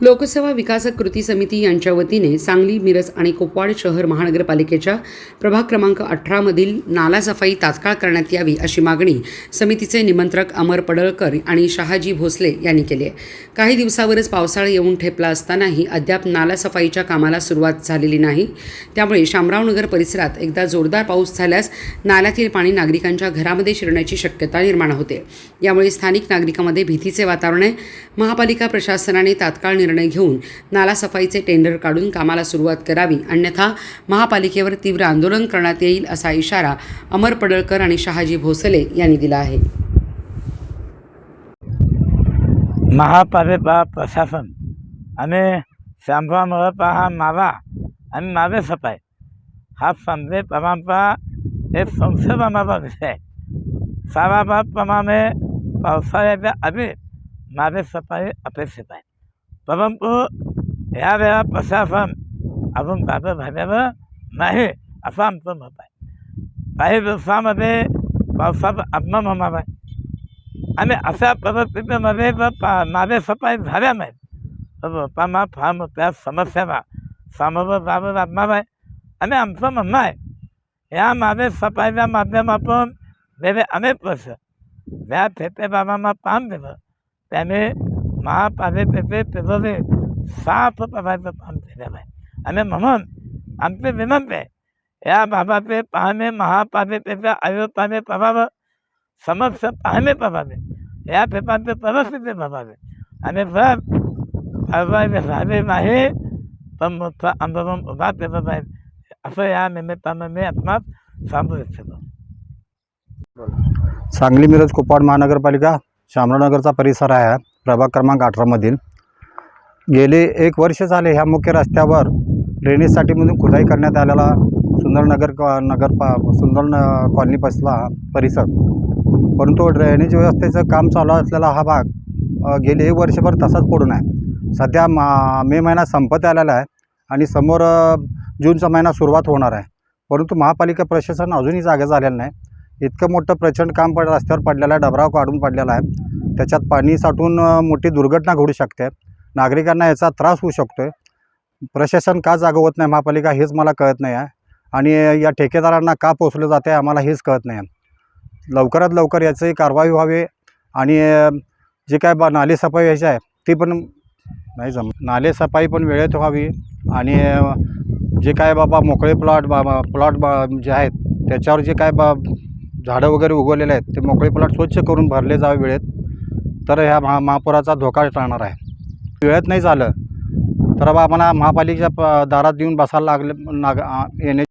लोकसेवा विकासक कृती समिती यांच्या वतीने सांगली, मिरज आणि कुपवाड शहर महानगरपालिकेच्या प्रभाग क्रमांक 18 मधील नाला सफाई तात्काळ करण्यात यावी अशी मागणी समितीचे निमंत्रक अमर पडळकर आणि शहाजी भोसले यांनी केली आहे। काही दिवसावरच पावसाळा येऊन ठेपला असतानाही अद्याप नाला सफाईच्या कामाला सुरुवात झालेली नाही। त्यामुळे शामरावनगर परिसरात एकदा जोरदार पाऊस झाल्यास नाल्यातील पाणी नागरिकांच्या घरामध्ये शिरण्याची शक्यता निर्माण होते। यामुळे स्थानिक नागरिकांमध्ये भीतीचे वातावरण आहे। महापालिका प्रशासनाने तात्काळ निर्णय घेऊन नाला सफाईचे टेंडर काढून कामाला सुरुवात करावी, अन्यथा महापालिकेवर तीव्र आंदोलन करण्यात येईल असा इशारा अमर पडळकर आणि शहाजी भोसले यांनी दिला आहे। महापालिका प्रशासन आणि शामरावनगरचा हा नाला आणि नाले सफाई हा संजय पवारांचा एक संशोधनाचा विषय आहे। सारा भागाप्रमाणे पावसाळ्याच्या आधी नाले सफाई अपेक्षित आहे, परंतु यावेळा प्रशासन अजून जागा झालेलं नाही असं आमचं मत आहे। काही दिवसामध्ये पावसाचं आगमन होणार आहे आणि अशा परिस्थितीमध्ये जर नाले सफाई झाल्या नाहीत तर लोकांना फार मोठ्या समस्याला सामोरं जावं लागणार आहे। आणि आमचं म्हणणं आहे या नाले सफाईच्या माध्यमातून गेले अनेक वर्ष ज्या ठेकेदारांना काम दिलं त्याने महापालिकेचे तिजोरी साफ करायचं काम केलेलं आहे। आणि म्हणून आमची विनंती आहे या बाबतीत पाहणे महापालिकेच्या आयुक्ताने करावं, समक्ष पाहणे करावे, या ठिकाणची परिस्थिती बघावी आणि जर कारवाई झाली नाही तर मोठं आंदोलन उभा केलं जाईल असं या निमित्तानं मी आपणास सांगू इच्छितो। सांगली, मिरज, कुपवाड महानगरपालिका शामरावनगरचा परिसर आहे। प्रभाग क्रमांक 18 मधील गेले 1 वर्ष झाले ह्या मुख्य रस्त्यावर ड्रेनेजसाठी म्हणून खुदाई करण्यात आलेला सुंदरनगर कॉलनी बसला परिसर, परंतु ड्रेनेज व्यवस्थेचं काम चालू असलेला हा भाग गेले 1 वर्षभर तसाच पडून आहे। सध्या मे महिना संपत आलेला आहे आणि समोर जूनचा महिना सुरुवात होणार आहे, परंतु महापालिका प्रशासन अजूनही जागा झालेलं नाही। इतकं मोठं प्रचंड काम रस्त्यावर पडलेलं आहे, डबराव काढून पडलेला आहे, त्याच्यात पाणी साठून मोठी दुर्घटना घडू शकते, नागरिकांना याचा त्रास होऊ शकतो आहे। प्रशासन का जागा होत नाही महापालिका हेच मला कळत नाही आहे आणि या ठेकेदारांना का पोचलं जाते आम्हाला हेच कळत नाही आहे। लवकरात लवकर याची कारवाई व्हावी आणि जे काय नाले सफाई व्हायची आहे ती पण नाही नाले सफाई पण वेळेत व्हावी आणि जे काय मोकळे प्लॉट जे आहेत त्याच्यावर जे काय झाडं वगैरे उगवलेले आहेत ते मोकळे प्लॉट स्वच्छ करून भरले जावे वेळेत, तर ह्या महापुराचा धोका टाळणार आहे। वेळेत नाही झालं तर आम्हाला महापालिकेच्या दारात येऊन बसायला येणे